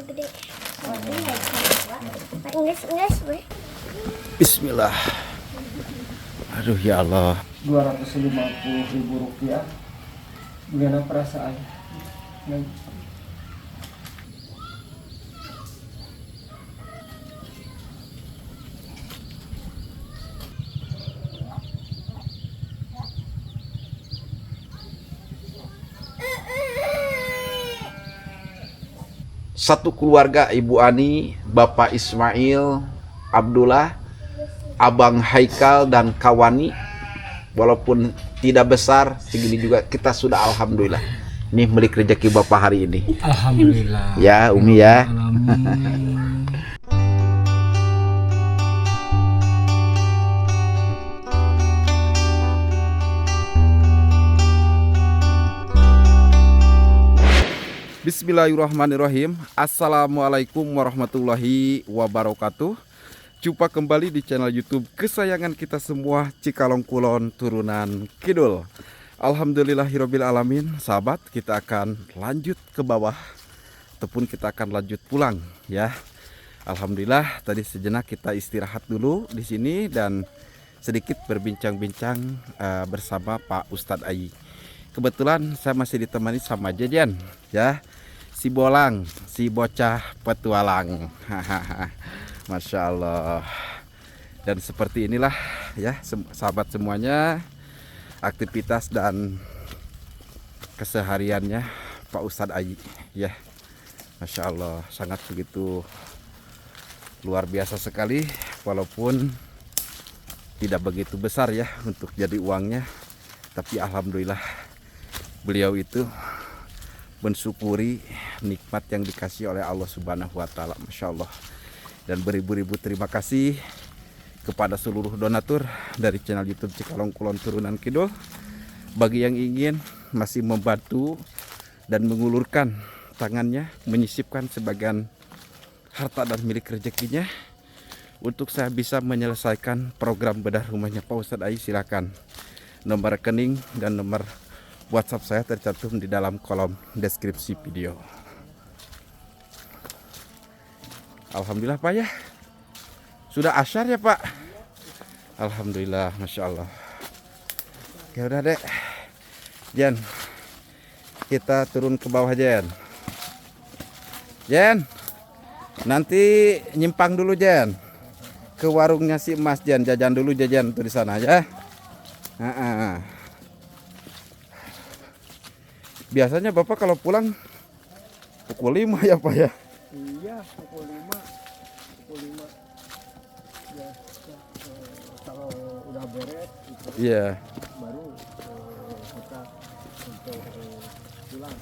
gede. Enggak, Bismillah. Aduh ya Allah. 250.000 rupiah. Gimana perasaan? Satu keluarga, Ibu Ani, Bapak Ismail, Abdullah, Abang Haikal dan Kawani. Walaupun tidak besar, segini juga kita sudah alhamdulillah. Ini milik rezeki Bapak hari ini. Alhamdulillah. Ya, Umi ya. Bismillahirrahmanirrahim. Assalamualaikum warahmatullahi wabarakatuh. Jumpa kembali di channel YouTube kesayangan kita semua, Cikalong Kulon Turunan Kidul. Alhamdulillahirabbil alamin. Sahabat, kita akan lanjut ke bawah ataupun kita akan lanjut pulang ya. Alhamdulillah tadi sejenak kita istirahat dulu di sini dan sedikit berbincang-bincang bersama Pak Ustadz Ayi. Kebetulan saya masih ditemani sama Jejen ya, si Bolang, si bocah petualang. Masya Allah. Dan seperti inilah ya sahabat semuanya, aktivitas dan kesehariannya Pak Ustadz Ayi ya. Masya Allah, sangat begitu luar biasa sekali. Walaupun tidak begitu besar ya untuk jadi uangnya, tapi alhamdulillah beliau itu mensyukuri nikmat yang dikasih oleh Allah Subhanahu wa Ta'ala. Masya Allah. Dan beribu-ribu terima kasih kepada seluruh donatur dari channel YouTube Cikalong Kulon Turunan Kidul. Bagi yang ingin masih membantu dan mengulurkan tangannya, menyisipkan sebagian harta dan milik rezekinya untuk saya bisa menyelesaikan program bedah rumahnya Pak Ustadz Ayi, silakan. Nomor rekening dan nomor WhatsApp saya tercantum di dalam kolom deskripsi video. Alhamdulillah Pak ya. Sudah asyar ya Pak? Alhamdulillah, Masya Allah. Ya udah dek, Jen, kita turun ke bawah Jen. Jen, nanti nyimpang dulu Jen ke warungnya si Mas Jen, jajan dulu jajan tuh di sana ya. Biasanya Bapak kalau pulang pukul 5 ya Pak ya? Iya, pukul 5. Ya, kalau udah beres itu Iya. baru kita untuk pulang.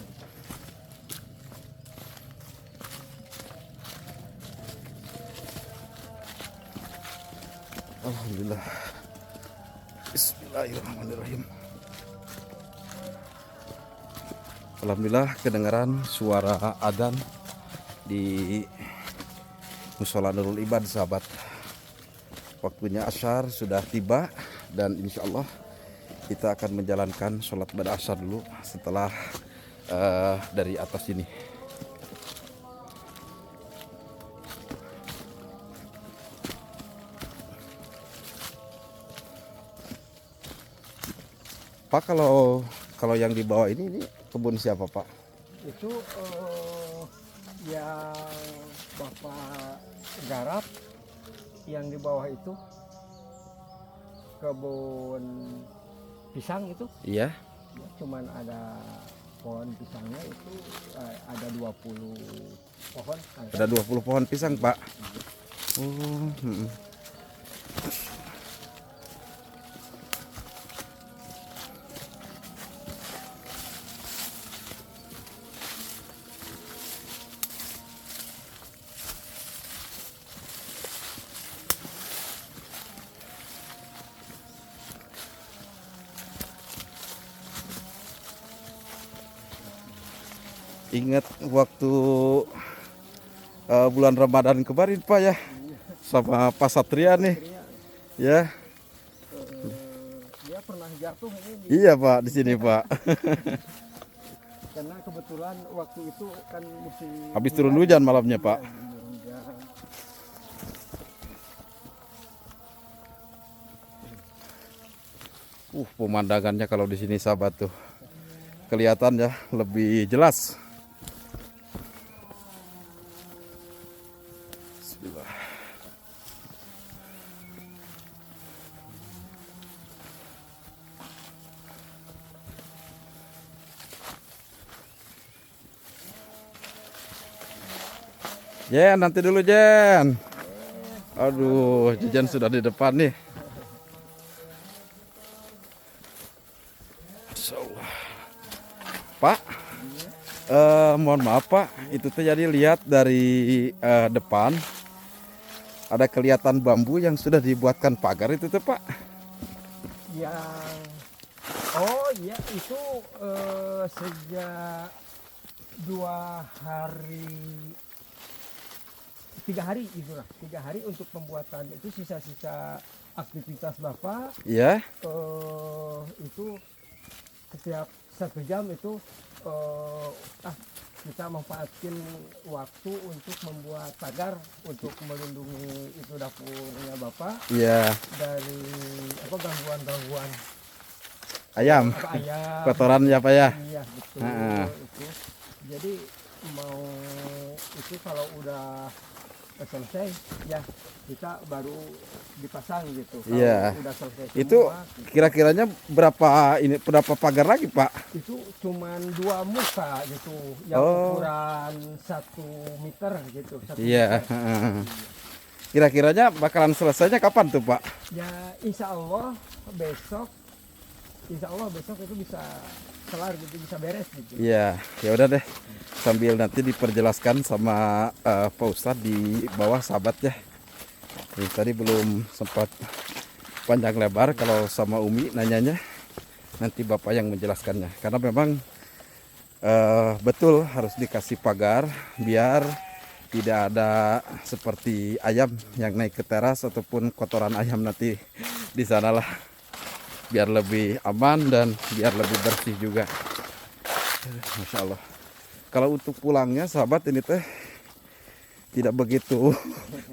Alhamdulillah. Bismillahirrahmanirrahim. Alhamdulillah kedengaran suara adzan di Mushola Nurul Ibad sahabat. Waktunya asyar sudah tiba dan insya Allah kita akan menjalankan sholat pada asyar dulu setelah dari atas ini. Pak, kalau yang di bawah ini kebun siapa Pak? Itu yang Bapak garap, yang di bawah itu kebun pisang itu. Iya. Ya, cuman ada pohon pisangnya itu ada 20 pohon. Ada 20 pohon pisang Pak. Oh, Ingat waktu bulan Ramadan kemarin Pak ya, sama Pak Satria nih ya. Dia pernah jatuh ini. Iya Pak, di sini Pak. karena kebetulan waktu itu kan musim Habis turun hujan malamnya, Pak. hujan. Pemandangannya kalau di sini sahabat tuh kelihatan ya lebih jelas. Bismillah. Jen, nanti dulu Jen. Aduh, Jen sudah di depan nih. Masya Allah. Pak, mohon maaf Pak, itu tuh jadi lihat dari depan ada kelihatan bambu yang sudah dibuatkan pagar itu tuh Pak. Yang oh iya itu sejak 3 hari itulah 3 hari untuk pembuatan itu sisa-sisa aktivitas Bapak Iya. itu setiap 1 jam itu kita manfaatkan waktu untuk membuat pagar untuk melindungi itu dapurnya Bapak Iya. dari gangguan-gangguan Ayam. ayam. Kotoran ya Pak ya. Iya betul itu. Jadi mau itu kalau udah selesai ya kita baru dipasang gitu. Kalau Iya. udah selesai Itu semua, kira-kiranya berapa pagar lagi Pak? itu cuman 2 muka gitu yang Oh. ukuran 1 meter gitu. 1 Iya. meter. Kira-kiranya bakalan selesainya kapan tuh Pak? Ya insya Allah besok itu bisa kelar gitu, bisa beres gitu. Iya, ya udah deh. Sambil nanti diperjelaskan sama Pak Ustadz di bawah sahabat ya. Ini tadi belum sempat panjang lebar kalau sama Umi nanyanya. Nanti Bapak yang menjelaskannya. Karena memang betul harus dikasih pagar biar tidak ada seperti ayam yang naik ke teras ataupun kotoran ayam nanti di sanalah. Biar lebih aman dan biar lebih bersih juga. Masya Allah. Kalau untuk pulangnya sahabat ini teh tidak begitu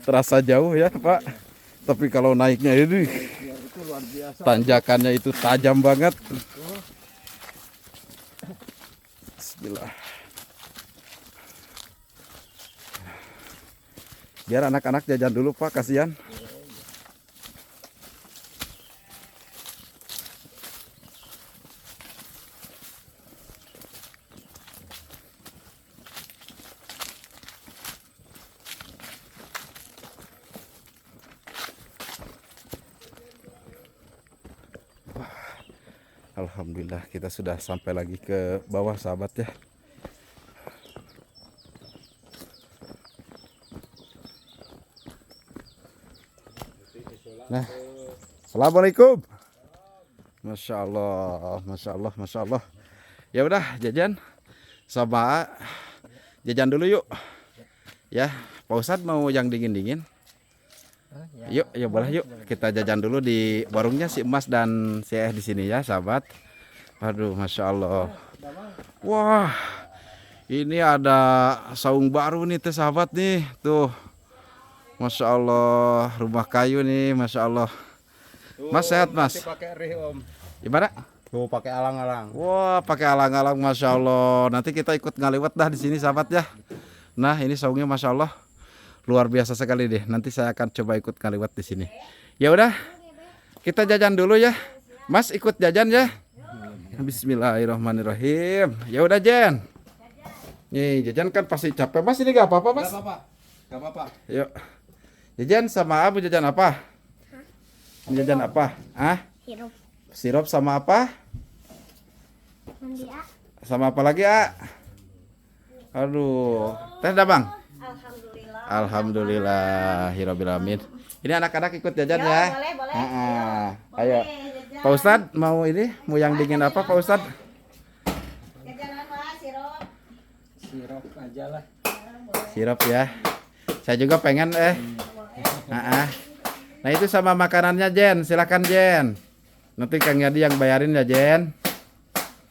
terasa jauh ya Pak. Tapi kalau naiknya ini Ya, itu luar biasa. tanjakannya itu tajam banget. Bismillah. Biar anak-anak jajan dulu Pak, kasihan. Alhamdulillah kita sudah sampai lagi ke bawah sahabat ya. Nah, assalamualaikum. Masya Allah, masya Allah, masya Allah. Ya udah jajan sama jajan dulu yuk. Ya, Pak Ustadz mau yang dingin-dingin. Yuk, ya boleh yuk. Kita jajan dulu di warungnya si Emas dan si di sini ya, sahabat. Aduh, masya Allah. Wah, ini ada saung baru nih tuh sahabat nih, tuh. Masya Allah, rumah kayu nih, masya Allah. Mas sehat Mas? Pakai rih Om. Gimana? Tuh pakai alang-alang. Wah, pakai alang-alang, masya Allah. Nanti kita ikut ngaliwat dah di sini sahabat ya. Nah, ini saungnya masya Allah. Luar biasa sekali deh. Nanti saya akan coba ikut kaliwat di sini. Ya udah, kita jajan dulu ya. Mas ikut jajan ya. Bismillahirrahmanirrahim. Ya udah Jen. Nih jajan kan pasti capek Mas, ini gak apa-apa Mas? Gak apa-apa. Yuk. Jajan sama Abu jajan apa? Jajan apa? Ah? Sirup Sirup sama apa? mandi A. Sama apa lagi A? Aduh. Teh dah Bang. Alhamdulillah. Alhamdulillahirabbil alamin. Ini anak-anak ikut jajan Yo, ya. boleh, boleh. Ayo. jajan. Pak Ustadz mau ini, mau yang dingin apa Pak Ustadz? Jajan apa? Sirup. Sirup aja lah. Sirup ya. Saya juga pengen Nah itu sama makanannya Jen, silakan Jen. Nanti Kang Yadi yang bayarin ya Jen.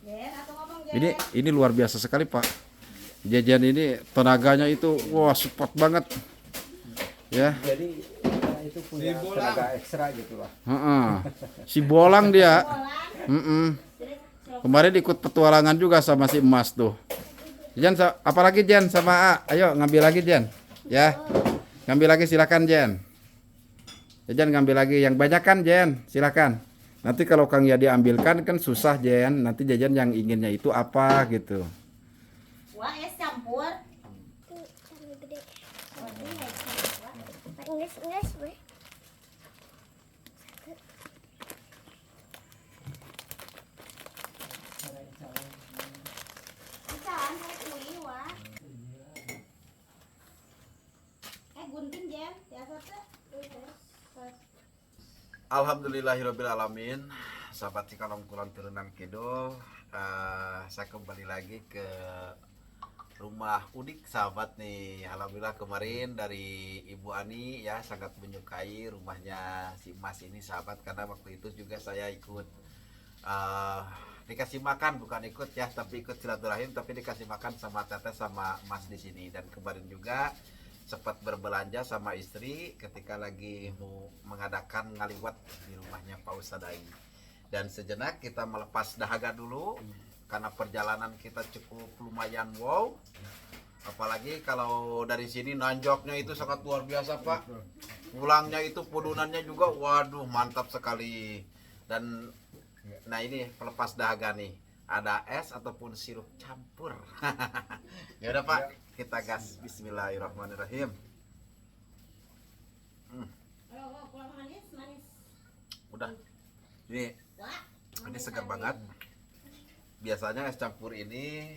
Jen, atau ngomong Ini luar biasa sekali Pak. Jajan ini tenaganya itu wah support banget. Ya. Jadi itu punya tenaga ekstra gitu lah. Si Bolang dia. Kemarin ikut petualangan juga sama si Emas tuh. Jan, apalagi Jan sama A. Ayo ngambil lagi Jan. Ya. Ngambil lagi silakan Jan. Jan ngambil lagi yang banyak kan Jan, silakan. Nanti kalau Kang Yadi ambilkan kan susah Jan. Nanti Jajan yang inginnya itu apa gitu. Wah, es campur. Enggak, weh. Gunting Jen, biasa tuh. Alhamdulillahirobbilalamin. Sahabat Cikalong Kulon Turunan Kidul, saya kembali lagi ke rumah unik sahabat nih. Alhamdulillah kemarin dari Ibu Ani ya sangat menyukai rumahnya si Mas ini sahabat, karena waktu itu juga saya ikut dikasih makan, bukan ikut ya, tapi ikut silaturahim, tapi dikasih makan sama teteh sama Mas di sini. Dan kemarin juga sempat berbelanja sama istri ketika lagi mau mengadakan ngaliwat di rumahnya Pak Ustadz Ai. Dan sejenak kita melepas dahaga dulu karena perjalanan kita cukup lumayan wow. Apalagi kalau dari sini nanjoknya itu sangat luar biasa Pak. Pulangnya itu pudunannya juga waduh mantap sekali. Dan nah ini pelepas dahaga nih. Ada es ataupun sirup campur. Ya udah Pak, kita gas. Bismillahirrahmanirrahim. Udah. Ini segar banget. Biasanya es campur ini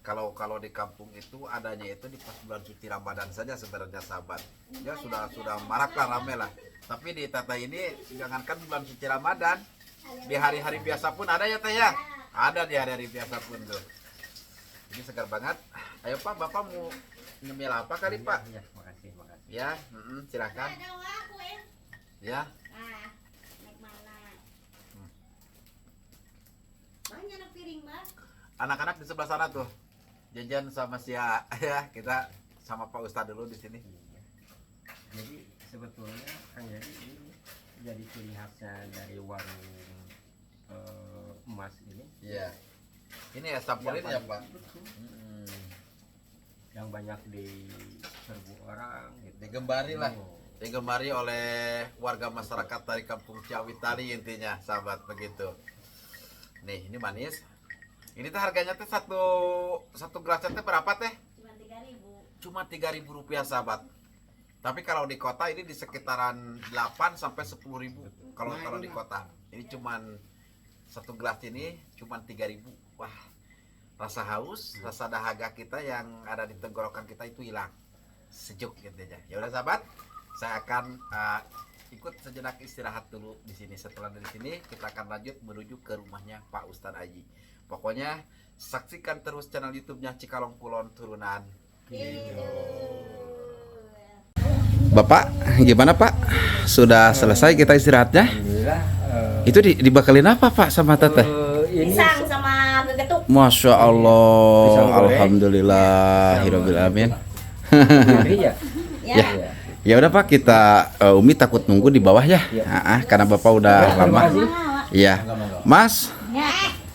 kalau di kampung itu adanya itu di pas bulan suci Ramadan saja sebenarnya sahabat. Ya sudah marak lah, rame lah. Tapi di Tata ini jangankan bulan suci Ramadan, di hari-hari biasa pun ada ya Teh ya. Ada di hari-hari biasa pun tuh. Ini segar banget. Ayo Pak, Bapak mau nyemil apa kali Pak? Ya, makasih. Ya, silakan. Ya. Banyak piring, Mas. Anak-anak di sebelah sana tuh. Jajan sama ya kita sama Pak Ustadz dulu di sini. Jadi sebetulnya Kang Yadi ini jadi ciri khasnya dari warung emas ini. Iya. Ini es campur ini ya Pak. Yang banyak diserbu orang gitu. Digembari lah. Digemari oleh warga masyarakat dari Kampung Ciawitali intinya sahabat begitu. Nih ini manis. Ini teh harganya teh satu gelasnya teh berapa teh? Cuma 3.000 rupiah sahabat. Tapi kalau di kota ini di sekitaran 8 sampai 10.000 kalau di kota. Ini cuman satu gelas ini cuman 3.000. Wah, rasa haus, rasa dahaga kita yang ada di tenggorokan kita itu hilang. Sejuk gitu aja. Ya udah sahabat, saya akan ikut sejenak istirahat dulu di sini. Setelah dari sini kita akan lanjut menuju ke rumahnya Pak Ustadz Aji. Pokoknya saksikan terus channel YouTube-nya Cikalong Kulon Turunan. Bapak, gimana Pak? Sudah selesai kita istirahatnya? Alhamdulillah. Itu dibakalin apa Pak sama Teteh? Ini Pisang sama gegetuk. Masya Allah, Pisang goreng. Alhamdulillahirobbilalamin. ya. Ya, ya udah Pak, kita Umi takut nunggu di bawah ya, karena Bapak udah lama. Iya, Mas,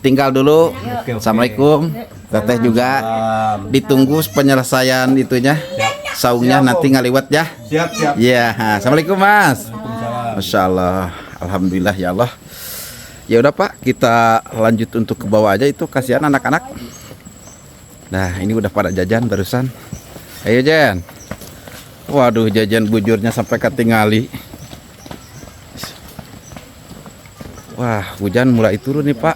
tinggal dulu. Assalamualaikum. Teteh juga ditunggu penyelesaian itunya, saungnya nanti ngaliwat ya. Siap. Iya, assalamualaikum Mas. Masya Allah, alhamdulillah ya Allah. Ya udah Pak, kita lanjut untuk ke bawah aja, itu kasihan anak-anak. Nah ini udah pada jajan barusan. Ayo Jan. Waduh, jajan bujurnya sampai ketingali. Wah, hujan mulai turun nih Pak.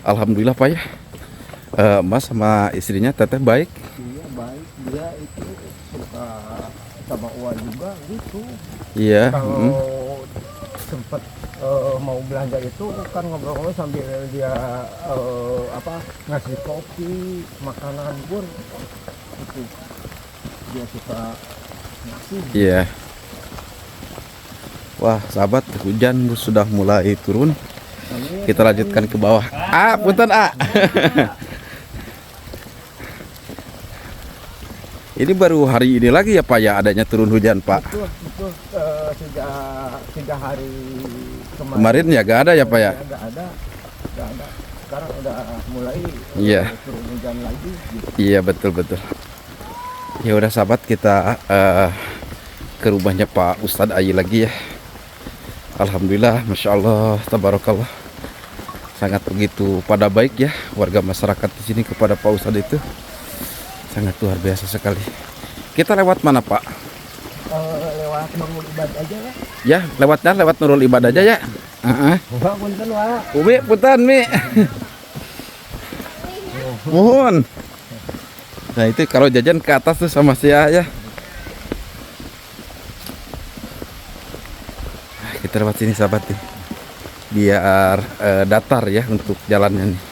Alhamdulillah Pak ya. Mas sama istrinya Teteh baik. Iya baik, dia itu suka sama uang juga gitu. Iya. Kalau sempet mau belanja itu kan ngobrol-ngobrol sambil dia ngasih kopi, makanan pun itu dia suka ngasih. Iya. Wah, sahabat, hujan sudah mulai turun. Kita lanjutkan ke bawah. Punten, Ini baru hari ini lagi ya Pak ya adanya turun hujan Pak. Betul, sejak 3 hari Kemarin ya gak ada ya Pak ya. Nggak ada. Sekarang udah mulai Iya. turun hujan lagi. Gitu. Iya betul. Ya udah sahabat, kita ke rumahnya Pak Ustadz Ayi lagi ya. Alhamdulillah, masya Allah, tabarakallah. Sangat begitu pada baik ya warga masyarakat di sini kepada Pak Ustadz itu. Sangat luar biasa sekali. Kita lewat mana Pak? Lewat Nurul Ibad aja lah. Ya, lewat Nurul Ibad aja ya. Wah, punten wah. Umi, punten Mi. Mohon. Nah itu kalau jajan ke atas tuh sama saya ya. Kita lewat sini sahabat nih. Biar datar ya untuk jalannya nih.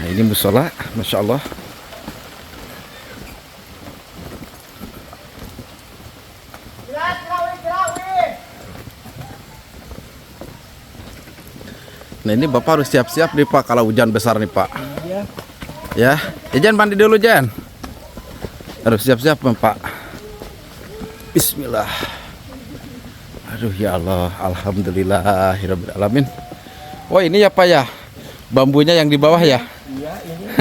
Nah ini musola, masya Allah. Nah ini Bapak harus siap-siap nih Pak kalau hujan besar nih Pak. Iya. Ya, Jan mandi dulu Jan. Harus siap-siap Pak. Bismillah. Aduh ya Allah, alhamdulillahirabbil alamin. Oh ini ya Pak ya, bambunya yang di bawah ya. Iya, ini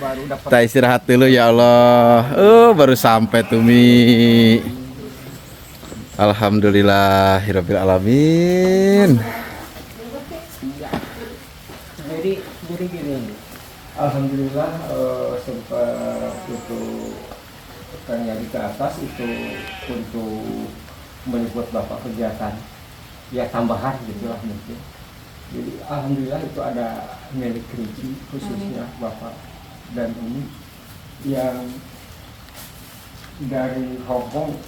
baru dapat. Kita istirahat dulu ya Allah. Baru sampai tuh Mi. Alhamdulillahirabbil alamin. Jadi gini, alhamdulillah sempat itu kan nyari ke atas itu untuk meliput bapak kegiatan ya tambahan gitulah mungkin. Jadi alhamdulillah itu ada milik Kerinci khususnya bapak dan ini yang dari Hongkong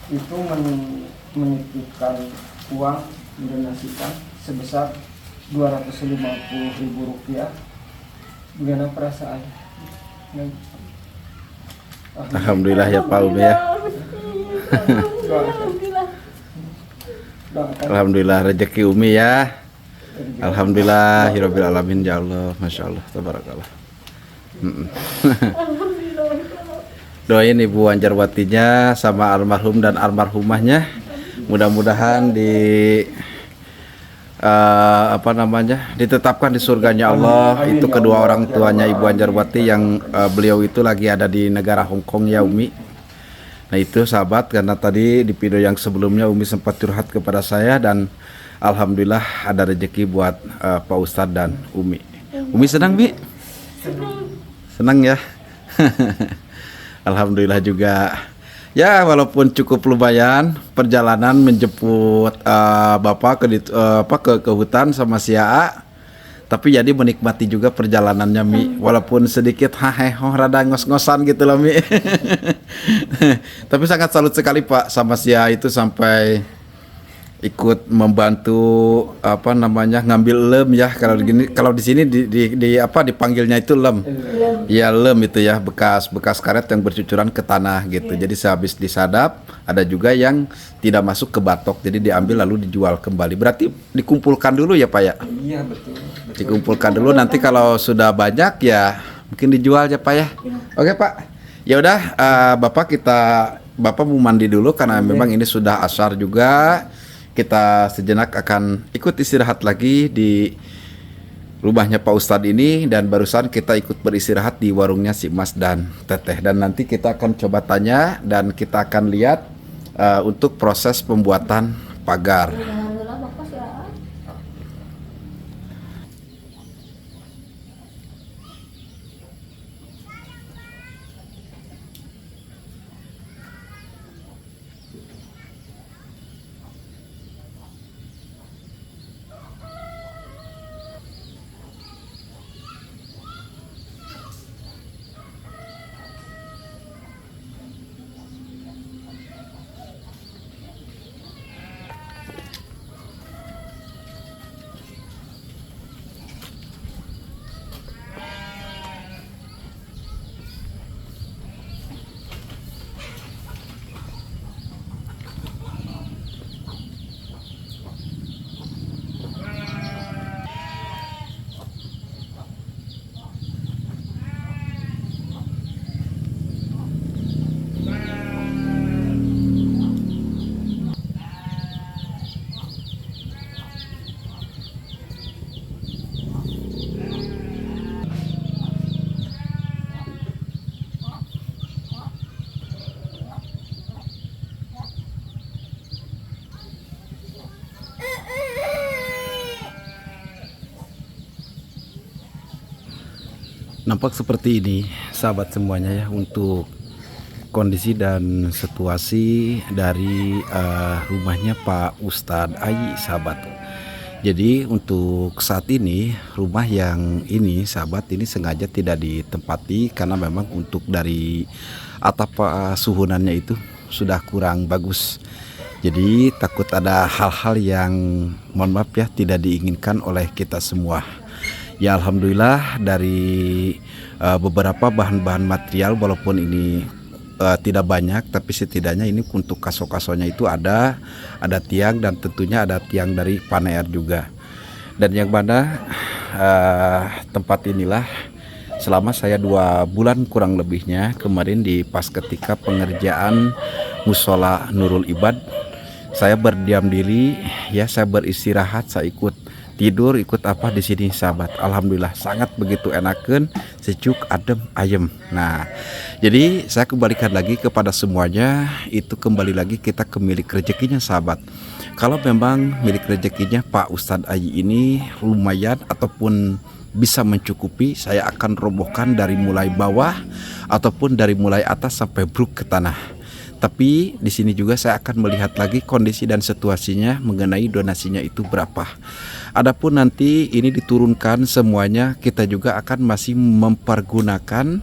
itu menitipkan uang mendonasikan sebesar 250.000 rupiah. Gimana perasaan? Alhamdulillah ya Pak Umi ya. Alhamdulillah rezeki Umi ya. Alhamdulillahirabbil alamin ya Allah, masya Allah, tabarakallah. Doain Ibu Anjarwatinya sama almarhum dan almarhumahnya, mudah-mudahan ditetapkan di surganya Allah. Itu kedua orang tuanya Ibu Anjarwati yang beliau itu lagi ada di negara Hong Kong ya Umi. Nah itu sahabat, karena tadi di video yang sebelumnya Umi sempat curhat kepada saya dan alhamdulillah ada rezeki buat Pak Ustadz dan Umi. Umi senang Mi? Senang ya. Alhamdulillah juga. Ya walaupun cukup lumayan perjalanan menjemput Bapak ke hutan sama si Aa, tapi jadi menikmati juga perjalanannya Mi, walaupun sedikit rada ngos-ngosan gitu loh Mi. Tapi sangat salut sekali Pak sama si Aa itu sampai ikut membantu ngambil lem ya, kalau di sini dipanggilnya itu lem. Ya lem itu ya, bekas karet yang bercucuran ke tanah gitu. Jadi sehabis disadap ada juga yang tidak masuk ke batok, jadi diambil lalu dijual kembali. Berarti dikumpulkan dulu ya Pak ya? Iya betul. Dikumpulkan dulu, nanti kalau sudah banyak ya mungkin dijual ya Pak ya. Oke Pak. Ya udah Bapak mau mandi dulu karena memang ini sudah asar juga. Kita sejenak akan ikut istirahat lagi di rumahnya Pak Ustadz ini, dan barusan kita ikut beristirahat di warungnya si Mas dan Teteh, dan nanti kita akan coba tanya dan kita akan lihat untuk proses pembuatan pagar. Nampak seperti ini sahabat semuanya ya untuk kondisi dan situasi dari rumahnya Pak Ustadz Ayi sahabat. Jadi untuk saat ini rumah yang ini sahabat ini sengaja tidak ditempati karena memang untuk dari atap suhunannya itu sudah kurang bagus. Jadi takut ada hal-hal yang mohon maaf ya tidak diinginkan oleh kita semua. Ya alhamdulillah dari beberapa bahan-bahan material walaupun ini tidak banyak tapi setidaknya ini untuk kaso-kasonya itu ada tiang dan tentunya ada tiang dari paneer juga. Dan yang mana tempat inilah selama saya 2 bulan kurang lebihnya kemarin di pas ketika pengerjaan musola Nurul Ibad, saya berdiam diri ya, saya beristirahat, saya ikut tidur, ikut apa di sini sahabat. Alhamdulillah sangat begitu enakan, sejuk, adem, ayem. Nah, jadi saya kembalikan lagi kepada semuanya, itu kembali lagi kita ke milik rezekinya sahabat. Kalau memang milik rezekinya Pak Ustadz Ayi ini lumayan ataupun bisa mencukupi, saya akan robohkan dari mulai bawah ataupun dari mulai atas sampai bruk ke tanah. Tapi di sini juga saya akan melihat lagi kondisi dan situasinya mengenai donasinya itu berapa. Adapun nanti ini diturunkan semuanya, kita juga akan masih mempergunakan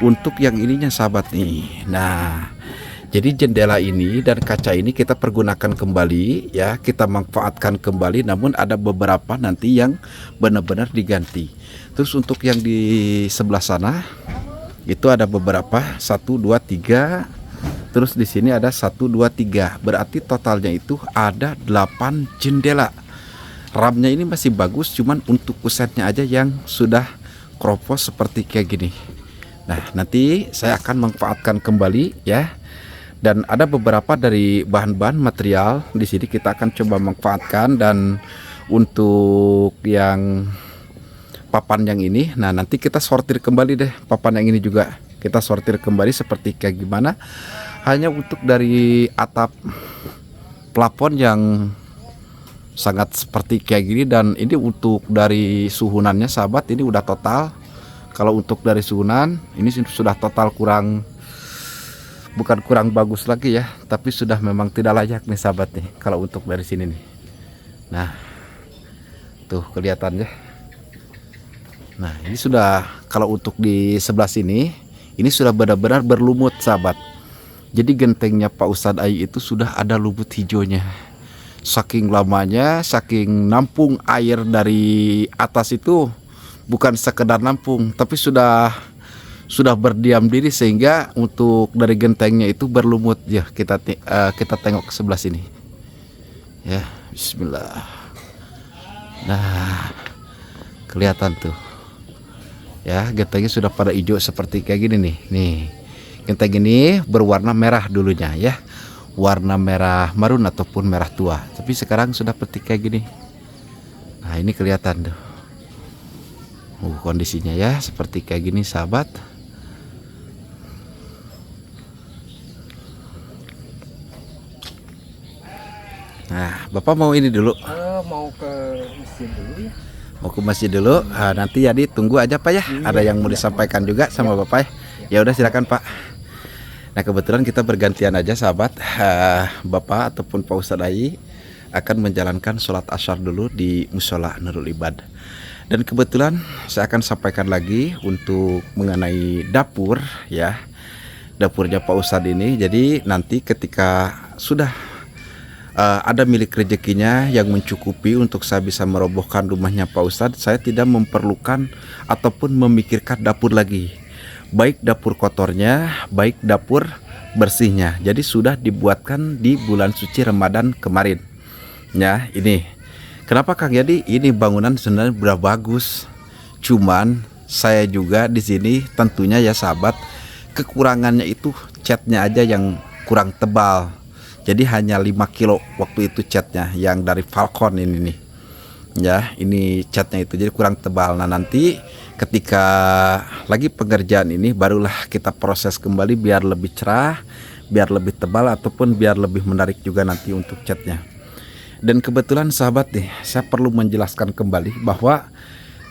untuk yang ininya sahabat nih. Nah, jadi jendela ini dan kaca ini kita pergunakan kembali ya, kita manfaatkan kembali, namun ada beberapa nanti yang benar-benar diganti. Terus untuk yang di sebelah sana itu ada beberapa 1, 2, 3. Terus di sini ada 1, 2, 3. Berarti totalnya itu ada 8 jendela. Ramnya ini masih bagus, cuman untuk kusetnya aja yang sudah kropos seperti kayak gini. Nah, nanti saya akan manfaatkan kembali ya. Dan ada beberapa dari bahan-bahan material di sini kita akan coba manfaatkan. Dan untuk yang papan yang ini, nah nanti kita sortir kembali deh papan yang ini juga. Kita sortir kembali seperti kayak gimana. Hanya untuk dari atap plafon yang sangat seperti kayak gini, dan ini untuk dari suhunannya sahabat ini udah total. Kalau untuk dari suhunan ini sudah total bukan kurang bagus lagi ya, tapi sudah memang tidak layak nih sahabat nih kalau untuk dari sini nih. Nah, tuh kelihatan ya. Nah, ini sudah, kalau untuk di sebelah sini ini sudah benar-benar berlumut sahabat. Jadi gentengnya Pak Ustadz Ayi itu sudah ada lumut hijaunya. Saking lamanya, saking nampung air dari atas itu bukan sekedar nampung, tapi sudah berdiam diri sehingga untuk dari gentengnya itu berlumut ya. Kita tengok ke sebelah sini. Ya, bismillah. Nah, kelihatan tuh. Ya, gentengnya sudah pada hijau seperti kayak gini nih. Nih. Genteng ini berwarna merah dulunya ya, warna merah marun ataupun merah tua, tapi sekarang sudah seperti kayak gini. Nah, ini kelihatan tuh kondisinya ya, seperti kayak gini sahabat. Nah, Bapak mau ini dulu, Mau ke masjid dulu ya. mau ke masjid dulu. Nanti jadi tunggu aja Pak ya, ada yang mau disampaikan juga sama Bapak ya. Ya udah silakan Pak. Nah, kebetulan kita bergantian aja sahabat. Bapak ataupun Pak Ustadz Ayi akan menjalankan sholat asyar dulu di musola Nurul Ibad. Dan kebetulan saya akan sampaikan lagi untuk mengenai dapur ya. Dapurnya Pak Ustadz ini. Jadi nanti ketika sudah ada milik rezekinya yang mencukupi untuk saya bisa merobohkan rumahnya Pak Ustadz, saya tidak memerlukan ataupun memikirkan dapur lagi. Baik dapur kotornya, baik dapur bersihnya. Jadi sudah dibuatkan di bulan suci Ramadan kemarin. Ya, ini. Kenapa Kang Yadi? Ini bangunan sebenarnya udah bagus. Cuman saya juga di sini tentunya ya sahabat, kekurangannya itu catnya aja yang kurang tebal. Jadi hanya 5 kilo waktu itu catnya yang dari Falcon ini nih. Ya, ini catnya itu jadi kurang tebal. Nah, nanti ketika lagi pengerjaan ini barulah kita proses kembali biar lebih cerah, biar lebih tebal ataupun biar lebih menarik juga nanti untuk catnya. Dan kebetulan sahabat nih, saya perlu menjelaskan kembali bahwa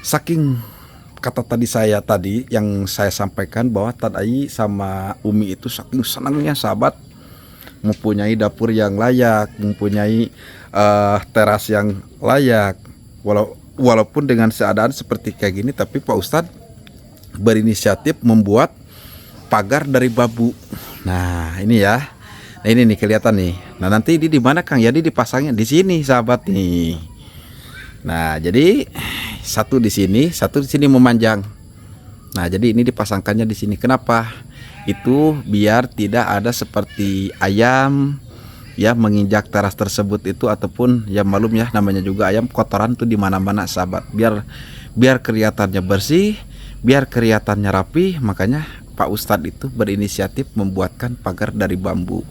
saking kata tadi yang saya sampaikan bahwa Tad Ai sama Umi itu saking senangnya sahabat mempunyai dapur yang layak, mempunyai teras yang layak. Walaupun dengan keadaan seperti kayak gini, tapi Pak Ustadz berinisiatif membuat pagar dari bambu. Nah ini ya, nah ini nih kelihatan nih. Nah nanti ini di mana Kang Yadi dipasangnya? Di sini sahabat nih. Nah jadi satu di sini memanjang. Nah jadi ini dipasangkannya di sini. Kenapa? Itu biar tidak ada seperti ayam ya menginjak teras tersebut itu, ataupun ya malum ya namanya juga ayam, kotoran tuh di mana-mana sahabat. Biar kelihatannya bersih, biar kelihatannya rapi, makanya Pak Ustadz itu berinisiatif membuatkan pagar dari bambu.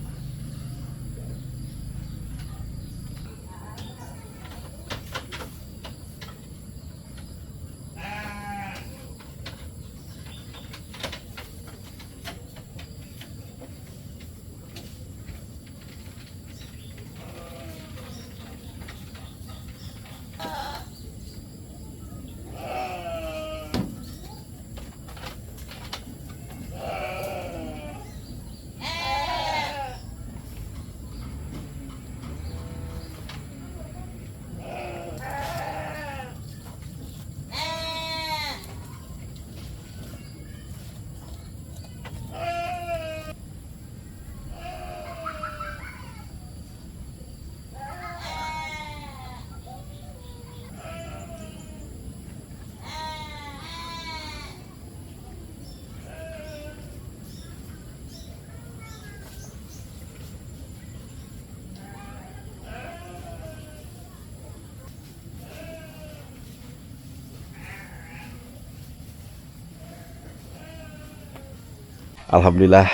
Alhamdulillah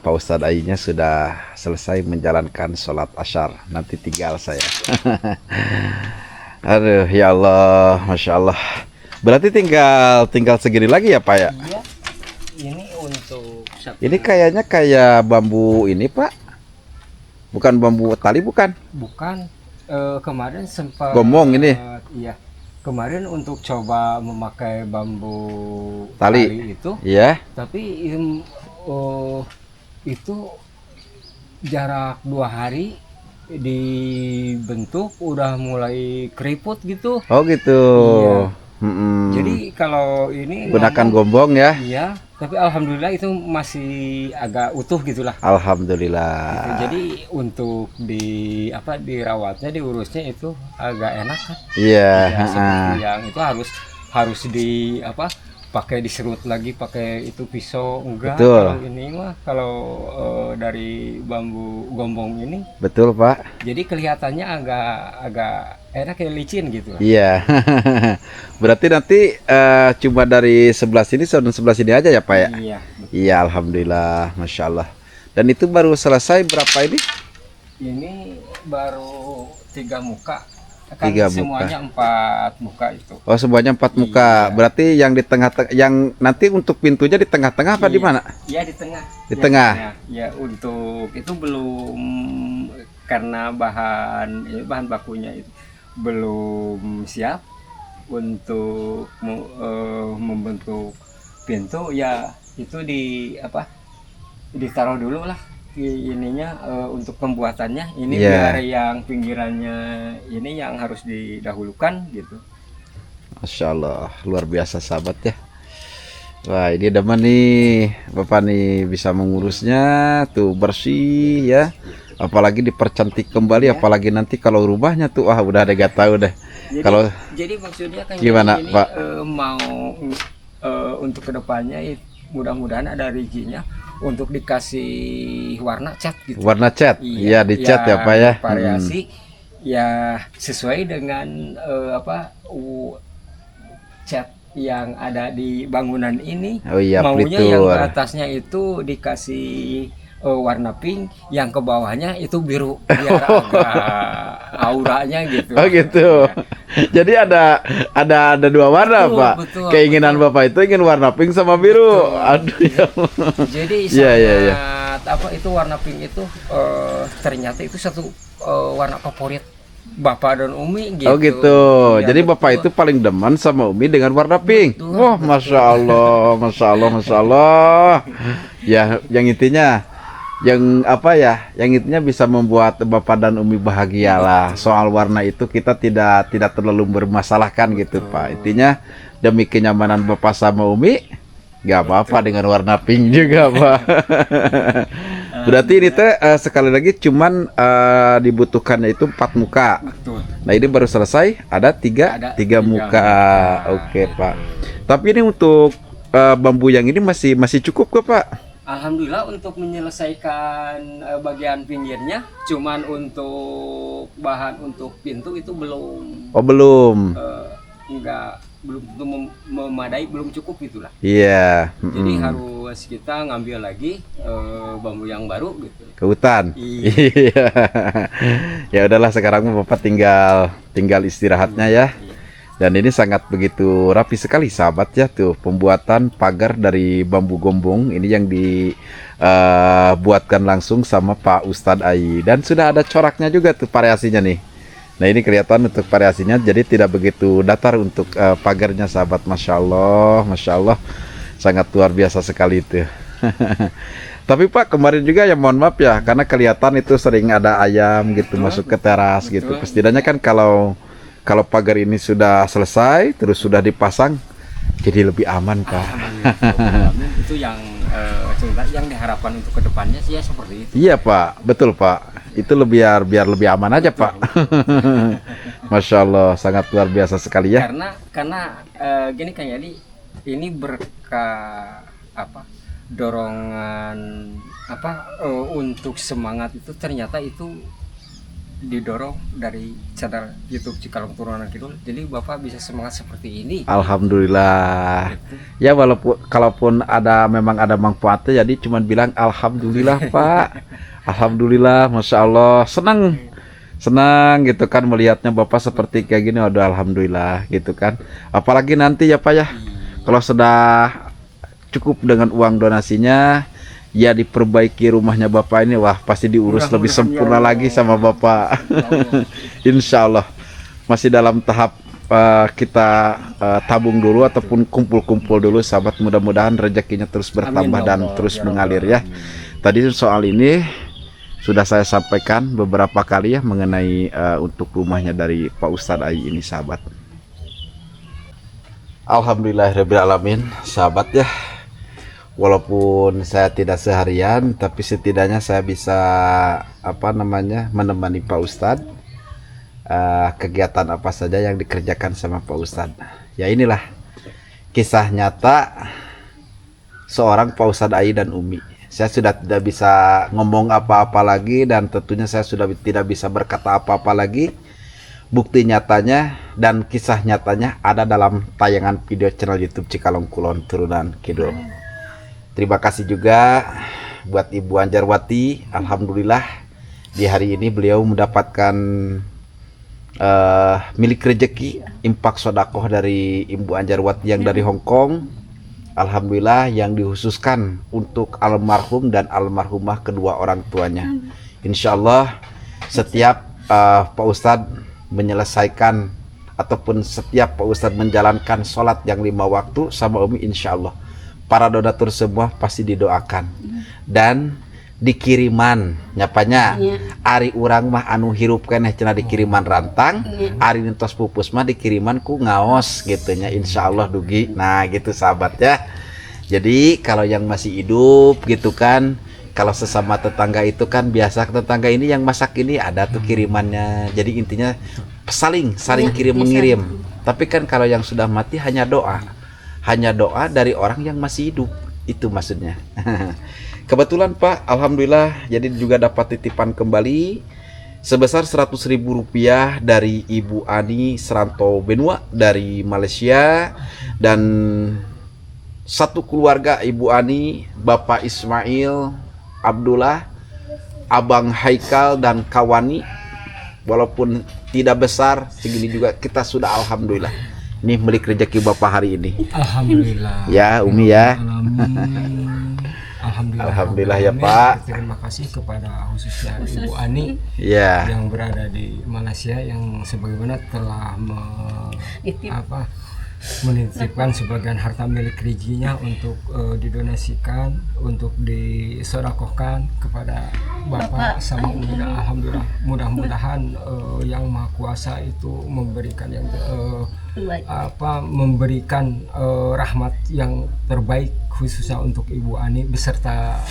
Pak Ustadz Ainya sudah selesai menjalankan sholat asyar. Nanti tinggal saya. Aduh ya Allah, Masya Allah. Berarti tinggal segini lagi ya Pak ya? Iya. Ini untuk satu. Ini kayaknya kayak bambu ini Pak. Bukan bambu tali bukan? Bukan. Kemarin sempat. Gomong ini? Iya. Kemarin untuk coba memakai bambu Tali itu. Iya. Tapi itu jarak 2 hari dibentuk udah mulai keriput gitu. Oh gitu. Iya. Mm-mm. Jadi kalau ini gunakan gombong ya. Iya, tapi alhamdulillah itu masih agak utuh gitulah. Alhamdulillah. Gitu. Jadi untuk dirawatnya, diurusnya itu agak enak kan. Iya. Ya, seperti yang itu harus pakai diserut lagi pakai itu pisau, enggak. Betul. Kalau ini mah kalau dari bambu gombong ini Betul Pak. jadi kelihatannya agak enak, kayak licin gitu lah. Iya. Berarti nanti cuma dari sebelah sini dan sebelah sini aja ya Pak ya? Iya. Iya, alhamdulillah, Masya Allah. Dan itu baru selesai berapa ini? Ini baru 3 muka. Kan 3 muka. semuanya 4 muka itu. Oh, semuanya 4 muka. Iya. Berarti yang di tengah-tengah, yang nanti untuk pintunya di tengah-tengah apa di mana? Iya, di tengah. Di tengah. Ya, untuk itu belum, karena bahan bakunya itu belum siap untuk membentuk pintu, ya itu ditaruh dulu lah ininya untuk pembuatannya ini. Yeah. Biar yang pinggirannya ini yang harus didahulukan gitu. Masya Allah, luar biasa sahabat ya. Wah, ini demen nih Bapak nih, bisa mengurusnya tuh bersih ya. Apalagi dipercantik kembali, apalagi nanti kalau rumahnya tuh udah ada, gak tahu deh. Jadi maksudnya kan gimana ini, Pak? Mau untuk kedepannya mudah-mudahan ada rezekinya untuk dikasih warna cat gitu. Warna cat, iya dicat ya Pak ya. Variasi ya sesuai dengan cat yang ada di bangunan ini. Oh iya, maunya yang plitur. ke atasnya itu dikasih warna pink, yang ke bawahnya itu biru, biar agak auranya gitu. Oh gitu. Jadi ada 2 warna Betul, Pak. betul, Keinginan betul. Bapak itu ingin warna pink sama biru. Betul. Aduh ya. Jadi Iya, sangat iya, iya. itu warna pink itu ternyata itu satu warna favorit Bapak dan Umi gitu. Oh gitu. Iya, Jadi betul. Bapak itu paling demen sama Umi dengan warna pink. Betul. Wah, masya Allah, masya Allah, masya Allah. Ya, yang intinya, yang apa ya? Yang intinya bisa membuat Bapak dan Umi bahagia lah. Soal warna itu kita tidak terlalu bermasalahkan gitu, Pak. Intinya demi kenyamanan Bapak sama Umi, nggak apa-apa dengan warna pink juga, Pak. Berarti ini teh sekali lagi cuman dibutuhkannya itu 4 muka. Betul. Nah ini baru selesai, ada tiga Ada tiga tiga muka. muka. Oke Pak. Tapi ini untuk bambu yang ini masih cukup ke Pak? Alhamdulillah untuk menyelesaikan bagian pinggirnya, cuman untuk bahan untuk pintu itu belum Oh belum. belum tentu memadai, belum cukup itulah. Iya. Jadi mm-mm. harus kita ngambil lagi bambu yang baru gitu. Ke hutan. Iya. Iya. Ya udahlah sekarang Bapak tinggal istirahatnya ya. Dan ini sangat begitu rapi sekali sahabat ya tuh pembuatan pagar dari bambu gombong ini yang dibuatkan langsung sama Pak Ustadz Ai dan sudah ada coraknya juga tuh variasinya nih. Nah ini kelihatan untuk variasinya jadi tidak begitu datar untuk pagarnya sahabat. Masya Allah sangat luar biasa sekali itu. Tapi Pak kemarin juga ya mohon maaf ya karena kelihatan itu sering ada ayam gitu masuk ke teras gitu. Setidaknya kan kalau pagar ini sudah selesai terus sudah dipasang jadi lebih aman Pak. Itu yang yang diharapkan untuk kedepannya sih ya seperti itu. Iya Pak, betul Pak. Itu biar lebih aman aja Pak. Masya Allah sangat luar biasa sekali ya. Karena gini kan jadi ini berkah dorongan untuk semangat itu ternyata itu didorong dari channel YouTube Cikalong Turunan Kidul. Jadi Bapak bisa semangat seperti ini. Alhamdulillah. Ya walaupun kalaupun memang ada manfaatnya jadi cuman bilang alhamdulillah Pak. Alhamdulillah, masya Allah, senang gitu kan melihatnya Bapak seperti kayak gini. Waduh alhamdulillah gitu kan. Apalagi nanti ya Pak ya kalau sudah cukup dengan uang donasinya ya diperbaiki rumahnya Bapak ini, wah pasti diurus lebih sempurna lagi sama Bapak. Insya Allah masih dalam tahap kita tabung dulu ataupun kumpul-kumpul dulu sahabat, mudah-mudahan rezekinya terus bertambah dan terus mengalir ya. Tadi soal ini sudah saya sampaikan beberapa kali ya mengenai untuk rumahnya dari Pak Ustadz Ai ini sahabat. Alhamdulillahirabbil alamin sahabat ya. Walaupun saya tidak seharian, tapi setidaknya saya bisa menemani Pak Ustadz kegiatan apa saja yang dikerjakan sama Pak Ustadz. Ya inilah kisah nyata seorang Pak Ustadz Ai dan Umi. Saya sudah tidak bisa ngomong apa-apa lagi dan tentunya saya sudah tidak bisa berkata apa-apa lagi. Bukti nyatanya dan kisah nyatanya ada dalam tayangan video channel YouTube Cikalong Turunan Kidul. Terima kasih juga buat Ibu Anjarwati. Alhamdulillah di hari ini beliau mendapatkan milik rezeki impak sodakoh dari Ibu Anjarwati yang dari Hong Kong. Alhamdulillah yang dikhususkan untuk almarhum dan almarhumah kedua orang tuanya. Insya Allah setiap Pak Ustadz menyelesaikan ataupun setiap Pak Ustadz menjalankan sholat yang 5 waktu sama Umi, insya Allah para donatur semua pasti didoakan dan dikiriman nyapanya ari urang mah anu hirup keneh cenah dikiriman rantang, ari nintos pupus mah dikiriman ku ngaos gitunya, insya Allah dugi. Nah gitu sahabat ya. Jadi kalau yang masih hidup gitu kan, kalau sesama tetangga itu kan biasa tetangga ini yang masak ini ada tuh kirimannya. Jadi intinya saling kirim mengirim. Tapi kan kalau yang sudah mati hanya doa dari orang yang masih hidup, itu maksudnya. Kebetulan Pak, alhamdulillah jadi juga dapat titipan kembali sebesar Rp100.000 dari Ibu Ani Seranto Benua dari Malaysia, dan satu keluarga Ibu Ani, Bapak Ismail, Abdullah, Abang Haikal dan Kawani. Walaupun tidak besar segini juga kita sudah alhamdulillah. Ini milik rezeki Bapak hari ini. Alhamdulillah. Ya Umi ya. Alhamdulillah ya, Pak. Terima kasih kepada khususnya Ibu Ani Ya. yang berada di Malaysia yang sebagaimana telah menitipkan sebagian harta milik rezekinya untuk didonasikan, untuk disedekahkan kepada Bapak sama Umi. Alhamdulillah, mudah-mudahan yang Maha Kuasa itu memberikan yang memberikan rahmat yang terbaik khususnya untuk Ibu Ani beserta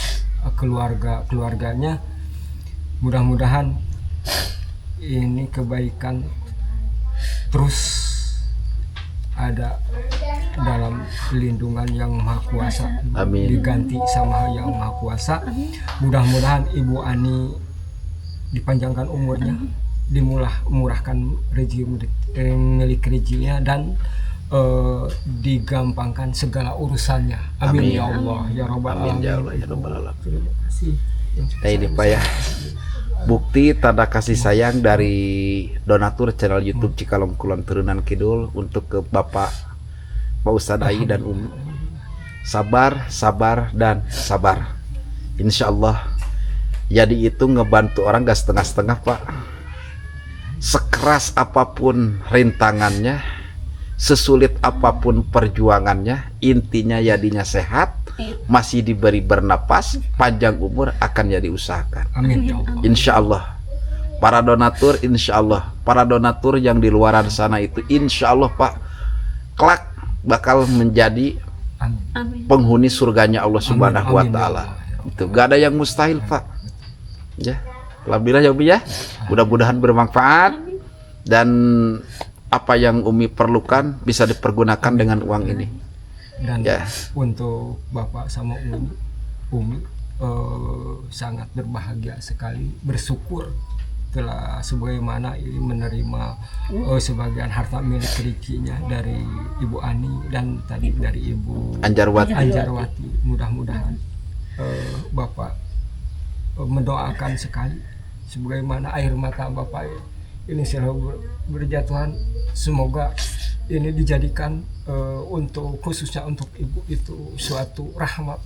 keluarganya. Mudah-mudahan ini kebaikan terus ada dalam lindungan yang Maha Kuasa. Amin. Diganti sama yang Maha Kuasa. Mudah-mudahan Ibu Ani dipanjangkan umurnya, dimurahkan rezeki milik rezekinya, dan digampangkan segala urusannya. Amin, Amin. ya Allah ya Rabbal Amin ya alamin. Allah ya Rabbal alamin. Terima kasih. Nah, ini Pak ya, bukti tanda kasih sayang dari donatur channel YouTube Cikalong Kulon Turunan Kidul untuk ke Bapak Pak Ustadz Ai dan Umi. Sabar, sabar, dan sabar. Insya Allah jadi itu ngebantu orang gak setengah-setengah, Pak. Sekeras apapun rintangannya, sesulit apapun perjuangannya, intinya jadinya sehat, masih diberi bernapas, panjang umur akan jadi usahakan. Amin ya Allah. Insya Allah para donatur, insya Allah para donatur yang di luaran sana itu, insya Allah Pak, kelak bakal menjadi Amin. penghuni surganya Allah Subhanahu wa Amin, ya Ta'ala. Allah. Itu gak ada yang mustahil, Pak. Ya, alhamdulillah ya Umi ya. Mudah-mudahan bermanfaat dan apa yang Umi perlukan bisa dipergunakan dengan uang ini. Dan Ya. untuk Bapak sama Umi sangat berbahagia sekali, bersyukur telah sebagaimana ini menerima sebagian harta milik rezekinya dari Ibu Ani dan tadi dari Ibu Anjarwati. Mudah-mudahan Bapak mendoakan sekali sebagaimana air mata Bapak ini selalu berjatuhan, semoga ini dijadikan untuk khususnya untuk Ibu itu suatu rahmat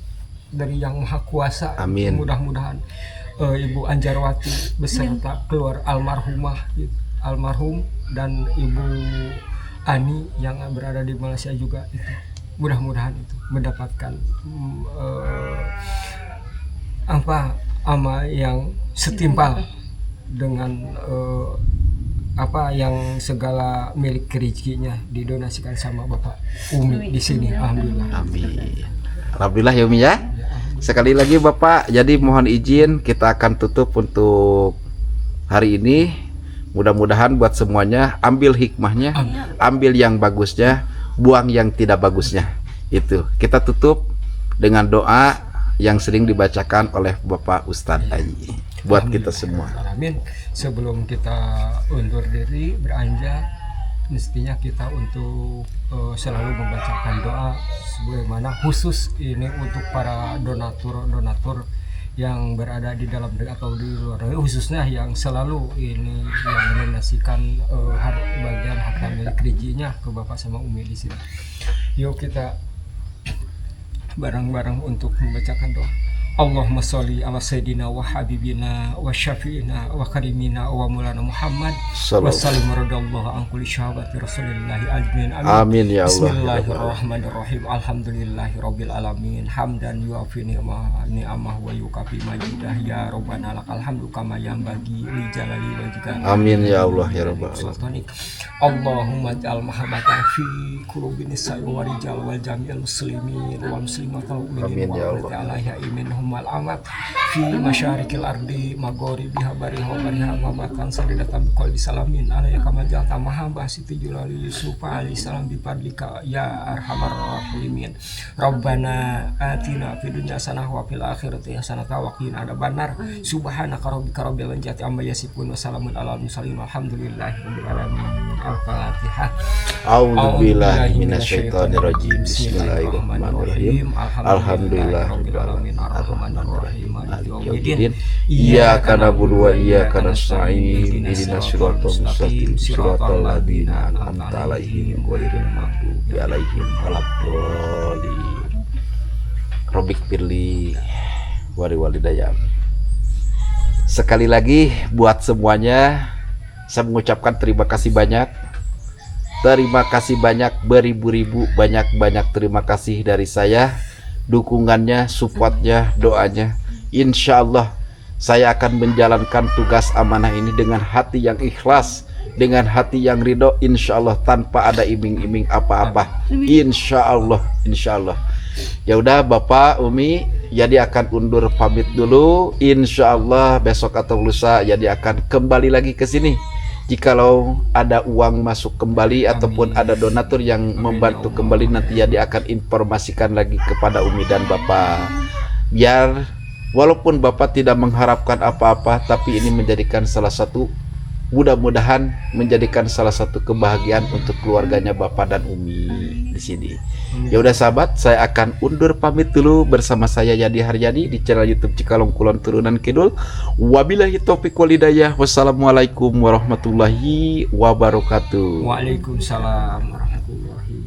dari Yang Maha Kuasa. Amin. Mudah-mudahan Ibu Anjarwati beserta keluar almarhum dan Ibu Ani yang berada di Malaysia juga itu mudah-mudahan itu mendapatkan ama yang setimpal dengan apa yang segala milik rezekinya didonasikan sama Bapak Umi di sini. Alhamdulillah. Amin. Alhamdulillah ya Umi ya. Sekali lagi Bapak, jadi mohon izin kita akan tutup untuk hari ini. Mudah-mudahan buat semuanya ambil hikmahnya, ambil yang bagusnya, buang yang tidak bagusnya. Itu kita tutup dengan doa yang sering dibacakan oleh Bapak Ustadz Ai buat kita semua. Amin. Sebelum kita undur diri beranjak, mestinya kita untuk selalu membacakan doa sebagaimana khusus ini untuk para donatur yang berada di dalam atau di luar negeri, khususnya yang selalu ini yang mendonasikan bagian harta milik rezekinya ke Bapak sama Umi di sini. Yuk kita bareng-bareng untuk membacakan doa. Allahumma sholli ala sayyidina wa habibina wa syafi'ina wa karimina wa maulana Muhammad wa sallim radallahu an kulli sahabati rasulillahi ajmain. Amin ya Allah. Bismillahirrahmanirrahim. Alhamdulillahi rabbil alamin. Hamdan yuafi ni'amah wa yukafi majidah ya rabbana lakal hamdu kama yanbaghi li jalali wajhika. Amin ya Allah ya rabbal alamin. Allahumma ja'al mahabbata fi qulubi nisa'i wa rijal wal jami'il muslimin wal muslimat wal mu'minin wa alaiha minhum wal amat fi masyarikil ardi magharibiha bariha bariha mabatan sadidatan biqol bisalamin alayka kama ja'alta mahabbah siti julali yusuf alaihi salam bi fadlika ya arhamar rahimin. Rabbana atina fid dunya hasanah wa fil akhirati hasanah wa qina adzabannar. Subhanaka rabbika rabbil izzati amma yasifun wa salamun alal mursalin walhamdulillahi rabbil alamin. Al-Fatihah. A'udzubillahi minasyaitonir rajim. Bismillahirrahmanirrahim. Alhamdulillahirabbil alamin. Arrahmanirrahim. Maliki yaumiddin. Iyyaka na'budu wa iyyaka nasta'in. Ihdinas siratal mustaqim. Siratal ladzina an'amta 'alaihim ghairil maghdubi 'alaihim waladdallin. Rabbik firli walidayah. Sekali lagi buat semuanya saya mengucapkan terima kasih banyak. Terima kasih banyak, beribu-ribu, banyak-banyak terima kasih dari saya. Dukungannya, supportnya, doanya. Insya Allah saya akan menjalankan tugas amanah ini dengan hati yang ikhlas, dengan hati yang ridho, insya Allah, tanpa ada iming-iming apa-apa. Insya Allah, insya Allah. Ya udah Bapak, Umi, jadi akan undur pamit dulu. Insya Allah besok atau lusa jadi akan kembali lagi ke sini. Jikalau ada uang masuk kembali ataupun ada donatur yang membantu kembali, nanti jadi akan informasikan lagi kepada Umi dan Bapak. Biar walaupun Bapak tidak mengharapkan apa-apa, tapi ini menjadikan salah satu, mudah-mudahan menjadikan salah satu kebahagiaan untuk keluarganya Bapak dan Umi di sini. Ya udah sahabat, saya akan undur pamit dulu bersama saya Yadi Haryadi di channel YouTube Cikalong Kulon Turunan Kidul. Wabillahi taufiq wal hidayah. Wassalamualaikum warahmatullahi wabarakatuh. Waalaikumsalam warahmatullahi